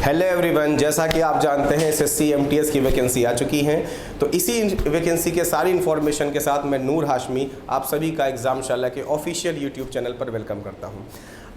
Hello everyone, जैसा कि आप जानते हैं एसएससी एमटीएस की वैकेंसी आ चुकी हैं। तो इसी वैकेंसी के सारी इन्फॉर्मेशन के साथ मैं नूर हाशमी आप सभी का एग्जामशाला के ऑफिशियल यूट्यूब चैनल पर वेलकम करता हूं।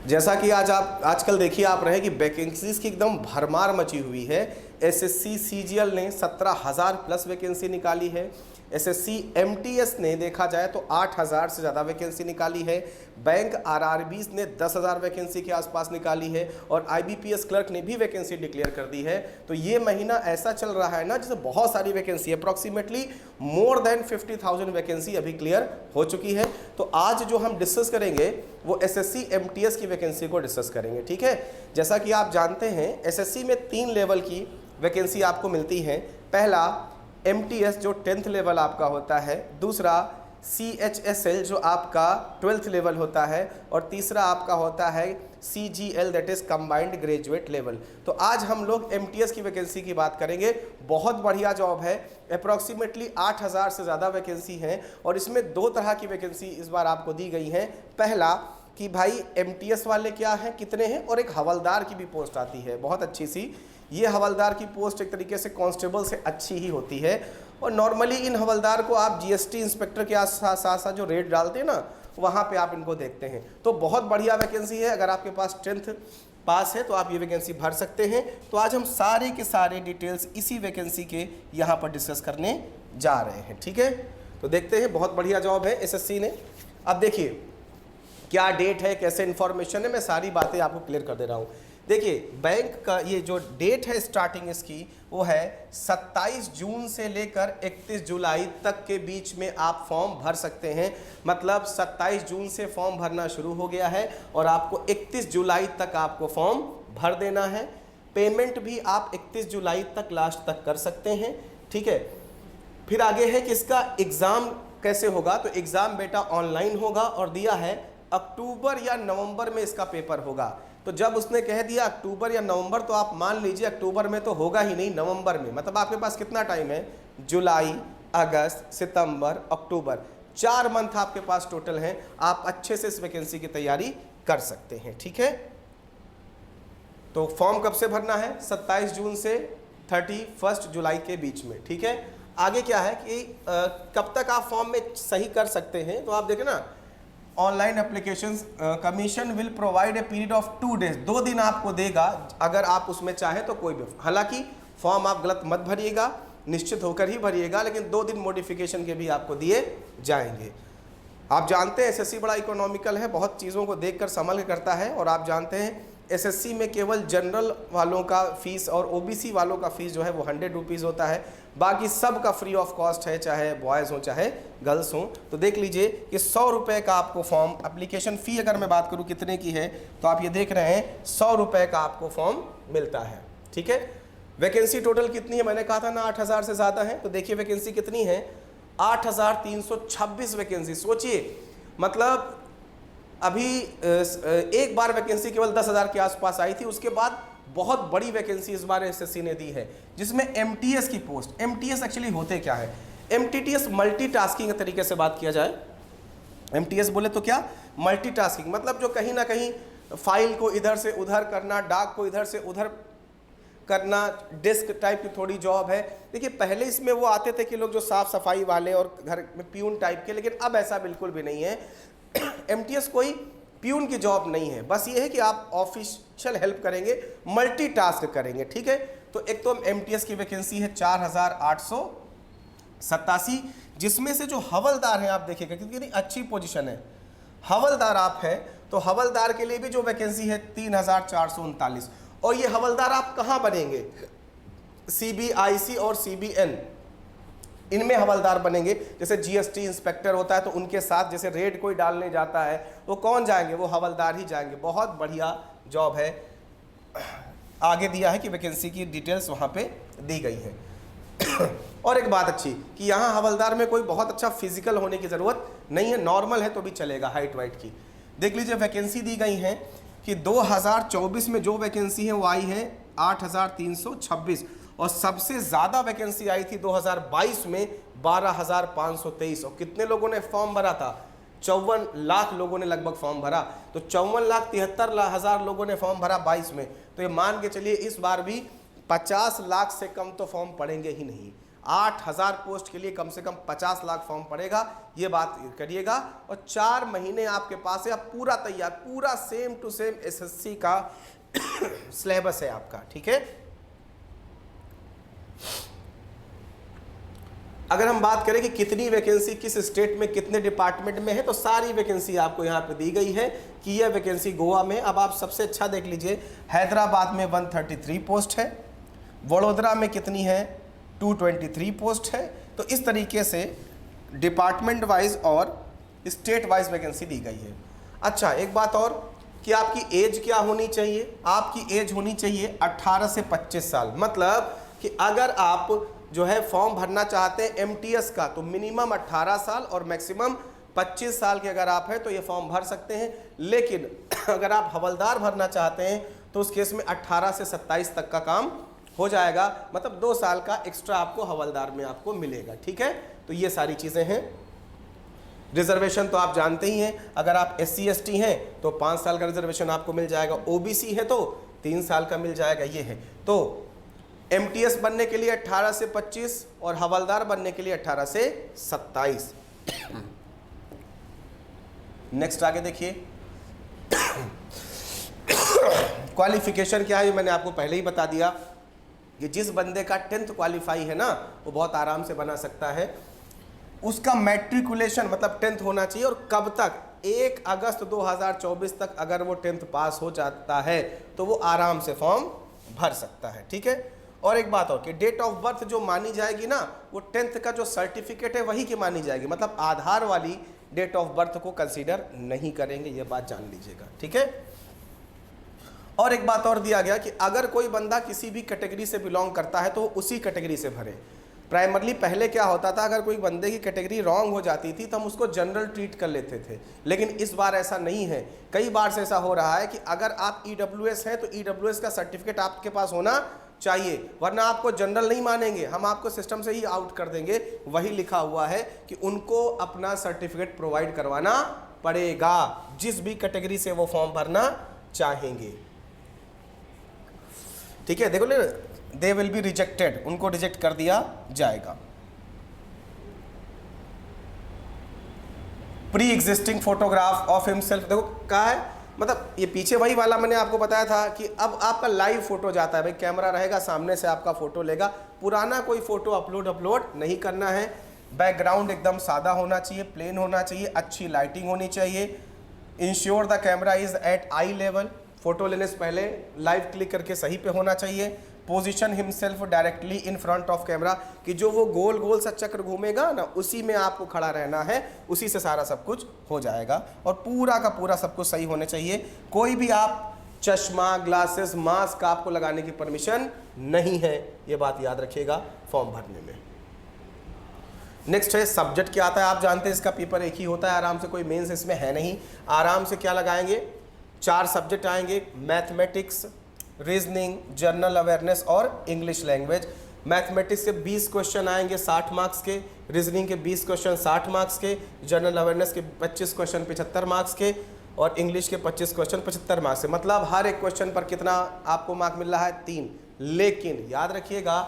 जैसा कि आजकल देखिए आप रहे कि वैकेंसीज़ की एकदम भरमार मची हुई है। एसएससी सीजीएल ने 17,000 प्लस वैकेंसी निकाली है। एसएससी एमटीएस ने देखा जाए तो 8,000 से ज़्यादा वैकेंसी निकाली है। बैंक आरआरबीज ने 10,000 वैकेंसी के आसपास निकाली है और आईबीपीएस क्लर्क ने भी वैकेंसी डिक्लेयर कर दी है। तो ये महीना ऐसा चल रहा है ना जिसमें बहुत सारी वैकेंसी है, अप्रॉक्सीमेटली मोर देन 50,000 वैकेंसी अभी क्लियर हो चुकी है। तो आज जो हम डिस्कस करेंगे वो एसएससी एमटीएस की वैकेंसी को डिस्कस करेंगे, ठीक है। जैसा कि आप जानते हैं एसएससी में 3 लेवल की वैकेंसी आपको मिलती है। पहला एमटीएस जो 10th लेवल आपका होता है, दूसरा CHSL जो आपका 12th लेवल होता है और तीसरा आपका होता है CGL that is combined graduate level. तो आज हम लोग एमटीएस की वैकेंसी की बात करेंगे। बहुत बढ़िया जॉब है, अप्रॉक्सीमेटली 8,000 से ज़्यादा वैकेंसी हैं और इसमें 2 तरह की वैकेंसी इस बार आपको दी गई हैं। पहला कि भाई एमटीएस वाले क्या हैं, कितने हैं, और एक हवलदार की भी पोस्ट आती है बहुत अच्छी सी। ये हवलदार की पोस्ट एक तरीके से कांस्टेबल से अच्छी ही होती है और नॉर्मली इन हवलदार को आप जीएसटी इंस्पेक्टर के साथ साथ जो रेट डालते हैं ना वहाँ पे आप इनको देखते हैं। तो बहुत बढ़िया वैकेंसी है। अगर आपके पास 10th पास है तो आप ये वैकेंसी भर सकते हैं। तो आज हम सारे के सारे डिटेल्स इसी वैकेंसी के यहाँ पर डिस्कस करने जा रहे हैं, ठीक है। तो देखते हैं, बहुत बढ़िया जॉब है एसएससी ने। अब देखिए क्या डेट है, कैसे इन्फॉर्मेशन है, मैं सारी बातें आपको क्लियर कर दे रहा हूँ। देखिए बैंक का ये जो डेट है स्टार्टिंग इसकी वो है 27 जून से लेकर 31 जुलाई तक के बीच में आप फॉर्म भर सकते हैं। मतलब 27 जून से फॉर्म भरना शुरू हो गया है और आपको 31 जुलाई तक आपको फॉर्म भर देना है। पेमेंट भी आप 31 जुलाई तक लास्ट तक कर सकते हैं, ठीक है। फिर आगे है कि इसका एग्ज़ाम कैसे होगा। तो एग्ज़ाम बेटा ऑनलाइन होगा और दिया है अक्टूबर या नवंबर में इसका पेपर होगा। तो जब उसने कह दिया अक्टूबर या नवंबर तो आप मान लीजिए अक्टूबर में तो होगा ही नहीं, नवंबर में। मतलब आपके पास कितना टाइम है, जुलाई, अगस्त, सितंबर, अक्टूबर, 4 मंथ आपके पास टोटल हैं। आप अच्छे से इस वैकेंसी की तैयारी कर सकते हैं, ठीक है। तो फॉर्म कब से भरना है, 27 जून से 31 जुलाई के बीच में, ठीक है। आगे क्या है कि कब तक आप फॉर्म में सही कर सकते हैं। तो आप देखें ना, online applications commission will provide a period of 2 days, 2 दिन आपको देगा अगर आप उसमें चाहें तो कोई भी। हालांकि फॉर्म आप गलत मत भरिएगा, निश्चित होकर ही भरिएगा, लेकिन 2 दिन मॉडिफिकेशन के भी आपको दिए जाएंगे। आप जानते हैं एसएससी बड़ा इकोनॉमिकल है, बहुत चीज़ों को देखकर संभल के करता है। और आप जानते हैं एसएससी में केवल जनरल वालों का फीस और ओबीसी वालों का फीस जो है वो 100 रुपीज़ होता है। बाकी सब का फ्री ऑफ कॉस्ट है, चाहे बॉयज़ हों चाहे गर्ल्स हों। तो देख लीजिए कि 100 रुपये का आपको फॉर्म, एप्लीकेशन फ़ी अगर मैं बात करूं कितने की है तो आप ये देख रहे हैं 100 रुपये का आपको फॉर्म मिलता है, ठीक है। वैकेंसी टोटल कितनी है, मैंने कहा था ना 8,000 से ज़्यादा है। तो देखिए वैकेंसी कितनी है, 8,326 वैकेंसी। सोचिए मतलब अभी एक बार वैकेंसी केवल 10,000 के आसपास आई थी, उसके बाद बहुत बड़ी वैकेंसी इस बार एसएससी ने दी है जिसमें एमटीएस की पोस्ट। एमटीएस एक्चुअली होते क्या है, एमटीटीएस मल्टीटास्किंग के तरीके से बात किया जाए, एमटीएस बोले तो क्या, मल्टीटास्किंग। मतलब जो कहीं ना कहीं फाइल को इधर से उधर करना, डाक को इधर से उधर करना, डेस्क टाइप की थोड़ी जॉब है। देखिए पहले इसमें वो आते थे कि लोग जो साफ सफाई वाले और घर में प्यून टाइप के, लेकिन अब ऐसा बिल्कुल भी नहीं है। एमटीएस कोई प्यून की जॉब नहीं है, बस ये है कि आप ऑफिशियल हेल्प करेंगे, मल्टीटास्क करेंगे, ठीक है। तो एक तो एमटीएस की वैकेंसी है 4,887, जिसमें से जो हवलदार हैं आप देखिएगा कितनी अच्छी पोजीशन है। हवलदार आप हैं तो हवलदार के लिए भी जो वैकेंसी है 3,439। और ये हवलदार आप कहाँ बनेंगे, सीबीआईसी और सीबीएन, इनमें हवलदार बनेंगे। जैसे जीएसटी इंस्पेक्टर होता है तो उनके साथ जैसे रेड कोई डालने जाता है वो कौन जाएंगे, वो हवलदार ही जाएंगे। बहुत बढ़िया जॉब है। आगे दिया है कि वैकेंसी की डिटेल्स वहाँ पे दी गई है। और एक बात अच्छी कि यहाँ हवलदार में कोई बहुत अच्छा फिजिकल होने की ज़रूरत नहीं है, नॉर्मल है तो भी चलेगा, हाइट वाइट की। देख लीजिए वैकेंसी दी गई है कि 2024 में जो वैकेंसी है वो आई है 8,326 और सबसे ज़्यादा वैकेंसी आई थी 2022 में 12,523। और कितने लोगों ने फॉर्म भरा था, 54 लाख लोगों ने लगभग फॉर्म भरा, तो 54,73,000 लोगों ने फॉर्म भरा 22 में। तो ये मान के चलिए इस बार भी 50 लाख से कम तो फॉर्म पड़ेंगे ही नहीं। 8,000 पोस्ट के लिए कम से कम 50 लाख फॉर्म पड़ेगा, ये बात करिएगा। और 4 महीने आपके पास है, आप पूरा तैयार, पूरा सेम टू सेम एसएससी का सिलेबस है आपका, ठीक है। अगर हम बात करें कि कितनी वैकेंसी किस स्टेट में कितने डिपार्टमेंट में है, तो सारी वैकेंसी आपको यहाँ पे दी गई है कि यह वैकेंसी गोवा में। अब आप सबसे अच्छा देख लीजिए, हैदराबाद में 133 पोस्ट है, वडोदरा में कितनी है 223 पोस्ट है। तो इस तरीके से डिपार्टमेंट वाइज और स्टेट वाइज वैकेंसी दी गई है। अच्छा, एक बात और कि आपकी एज क्या होनी चाहिए, आपकी एज होनी चाहिए 18 से 25 साल। मतलब कि अगर आप जो है फॉर्म भरना चाहते हैं एमटीएस का, तो मिनिमम 18 साल और मैक्सिमम 25 साल के अगर आप हैं तो ये फॉर्म भर सकते हैं। लेकिन अगर आप हवलदार भरना चाहते हैं तो उस केस में 18 से 27 तक का काम हो जाएगा, मतलब 2 साल का एक्स्ट्रा आपको हवलदार में आपको मिलेगा, ठीक है। तो ये सारी चीज़ें हैं। रिजर्वेशन तो आप जानते ही हैं, अगर आप SC ST हैं तो 5 साल का रिजर्वेशन आपको मिल जाएगा, OBC है तो 3 साल का मिल जाएगा, ये है। तो MTS बनने के लिए 18 से 25 और हवलदार बनने के लिए 18 से 27। नेक्स्ट आगे देखिए, क्वालिफिकेशन क्या है ये मैंने आपको पहले ही बता दिया कि जिस बंदे का 10th क्वालिफाई है ना, वो बहुत आराम से बना सकता है। उसका मैट्रिकुलेशन मतलब 10th होना चाहिए, और कब तक, 1 अगस्त 2024 तक अगर वो 10th पास हो जाता है तो वो आराम से फॉर्म भर सकता है, ठीक है। और एक बात और कि डेट ऑफ बर्थ जो मानी जाएगी ना, वो 10th का जो सर्टिफिकेट है वही की मानी जाएगी, मतलब आधार वाली डेट ऑफ बर्थ को कंसीडर नहीं करेंगे, ये बात जान लीजिएगा, ठीक है। और एक बात और दिया गया कि अगर कोई बंदा किसी भी कैटेगरी से बिलोंग करता है तो वो उसी कैटेगरी से भरे। प्राइमरली पहले क्या होता था, अगर कोई बंदे की कैटेगरी रॉन्ग हो जाती थी तो हम उसको जनरल ट्रीट कर लेते थे, लेकिन इस बार ऐसा नहीं है। कई बार से ऐसा हो रहा है कि अगर आप EWS हैं तो EWS का सर्टिफिकेट आपके पास होना चाहिए, वरना आपको जनरल नहीं मानेंगे, हम आपको सिस्टम से ही आउट कर देंगे। वही लिखा हुआ है कि उनको अपना सर्टिफिकेट प्रोवाइड करवाना पड़ेगा, जिस भी कैटेगरी से वो फॉर्म भरना चाहेंगे, ठीक है। देखो, दे विल बी रिजेक्टेड, उनको रिजेक्ट कर दिया जाएगा। Pre existing photograph of himself, देखो कहा है, मतलब ये पीछे वही वाला मैंने आपको बताया था कि अब आपका लाइव फोटो जाता है, भाई कैमरा रहेगा सामने से आपका फोटो लेगा, पुराना कोई फोटो अपलोड नहीं करना है। बैकग्राउंड एकदम सादा होना चाहिए, प्लेन होना चाहिए, अच्छी लाइटिंग होनी चाहिए। Ensure the camera is at eye level, photo लेने से पहले लाइव क्लिक करके सही पे होना चाहिए। Position himself directly in front of camera, कि जो वो गोल गोल सा चक्र घूमेगा ना, उसी में आपको खड़ा रहना है, उसी से सारा सब कुछ हो जाएगा। और पूरा का पूरा सब कुछ सही होने चाहिए। कोई भी आप चश्मा, ग्लासेस, मास्क आपको लगाने की परमिशन नहीं है, ये बात याद रखिएगा फॉर्म भरने में। नेक्स्ट है सब्जेक्ट क्या आता है, आप जानते हैं इसका पेपर एक ही होता है आराम से, कोई मेंस इसमें है नहीं। आराम से क्या लगाएंगे, 4 सब्जेक्ट आएंगे, मैथमेटिक्स, रीजनिंग, जनरल अवेयरनेस और इंग्लिश लैंग्वेज। मैथमेटिक्स के 20 क्वेश्चन आएंगे 60 मार्क्स के, रीजनिंग के 20 क्वेश्चन 60 मार्क्स के, जनरल अवेयरनेस के 25 क्वेश्चन 75 मार्क्स के, और इंग्लिश के 25 क्वेश्चन 75 मार्क्स से। मतलब हर एक क्वेश्चन पर कितना आपको मार्क मिल रहा है, 3। लेकिन याद रखिएगा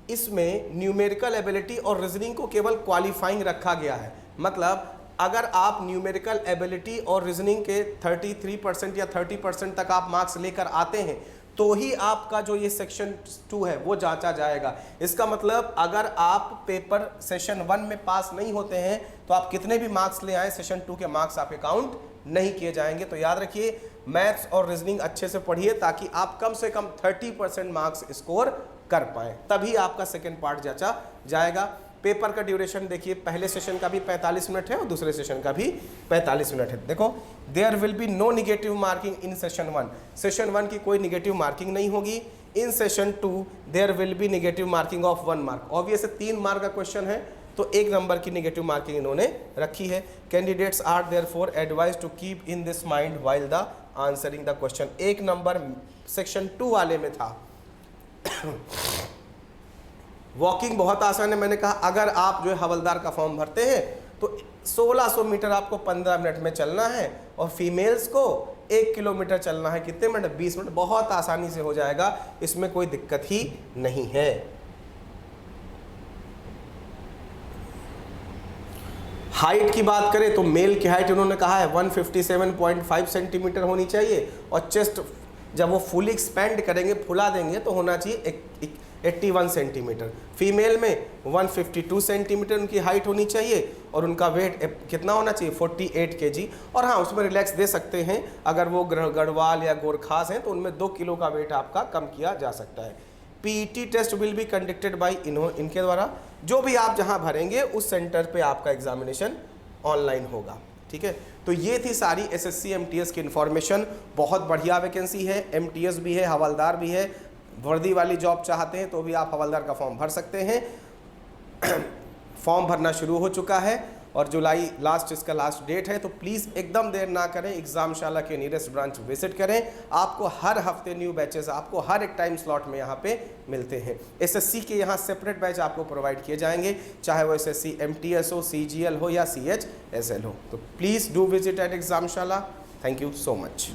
इसमें न्यूमेरिकल एबिलिटी और रीजनिंग को केवल क्वालिफाइंग रखा गया है। मतलब अगर आप न्यूमेरिकल एबिलिटी और रीजनिंग के 33% या 30% तक आप मार्क्स लेकर आते हैं तो ही आपका जो ये सेक्शन 2 है वो जांचा जाएगा। इसका मतलब अगर आप पेपर सेशन 1 में पास नहीं होते हैं तो आप कितने भी मार्क्स ले आए, सेशन 2 के मार्क्स आपके काउंट नहीं किए जाएंगे। तो याद रखिए मैथ्स और रीजनिंग अच्छे से पढ़िए ताकि आप कम से कम 30% मार्क्स स्कोर कर पाएँ, तभी आपका सेकेंड पार्ट जांचा जाएगा। पेपर का ड्यूरेशन देखिए, पहले सेशन का भी 45 मिनट है और दूसरे सेशन का भी 45 मिनट है। देखो, there will be no negative marking in session 1। Session 1 की कोई निगेटिव मार्किंग नहीं होगी। In session 2 there will be negative marking of 1 mark. Obvious 3 mark का क्वेश्चन है तो 1 नंबर की निगेटिव मार्किंग इन्होंने रखी है। Candidates are therefore advised to keep in this mind while the answering the question. 1 number section 2 वाले में था। वॉकिंग बहुत आसान है, मैंने कहा अगर आप जो है हवलदार का फॉर्म भरते हैं तो 1600 मीटर आपको 15 मिनट में चलना है और फीमेल्स को 1 किलोमीटर चलना है कितने मिनट? 20 मिनट। बहुत आसानी से हो जाएगा, इसमें कोई दिक्कत ही नहीं है। हाइट की बात करें तो मेल की हाइट उन्होंने कहा है 157.5 सेंटीमीटर होनी चाहिए और चेस्ट जब वो फुली एक्सपेंड करेंगे, फुला देंगे, तो होना चाहिए 81 सेंटीमीटर। फीमेल में 152 सेंटीमीटर उनकी हाइट होनी चाहिए और उनका वेट कितना होना चाहिए? 48 kg। और हाँ, उसमें रिलैक्स दे सकते हैं, अगर वो गढ़वाल या गोरखास हैं तो उनमें 2 किलो का वेट आपका कम किया जा सकता है। PET test will be conducted by इनके द्वारा, जो भी आप जहां भरेंगे उस सेंटर पे आपका एग्जामिनेशन ऑनलाइन होगा। ठीक है, तो ये थी सारी एसएससी एमटीएस की इन्फॉर्मेशन। बहुत बढ़िया वैकेंसी है, एमटीएस भी है, हवलदार भी है। वर्दी वाली जॉब चाहते हैं तो भी आप हवलदार का फॉर्म भर सकते हैं। फॉर्म भरना शुरू हो चुका है और जुलाई इसका लास्ट डेट है, तो प्लीज़ एकदम देर ना करें, एग्जामशाला के नियरेस्ट ब्रांच विजिट करें। आपको हर हफ्ते न्यू बैचेस आपको हर एक टाइम स्लॉट में यहाँ पे मिलते हैं। एसएससी के यहाँ सेपरेट बैच आपको प्रोवाइड किए जाएंगे, चाहे वो एसएससी एमटीएस हो, सीजीएल हो या सीएचएसएल हो। तो please do visit at Examshala. Thank you so much.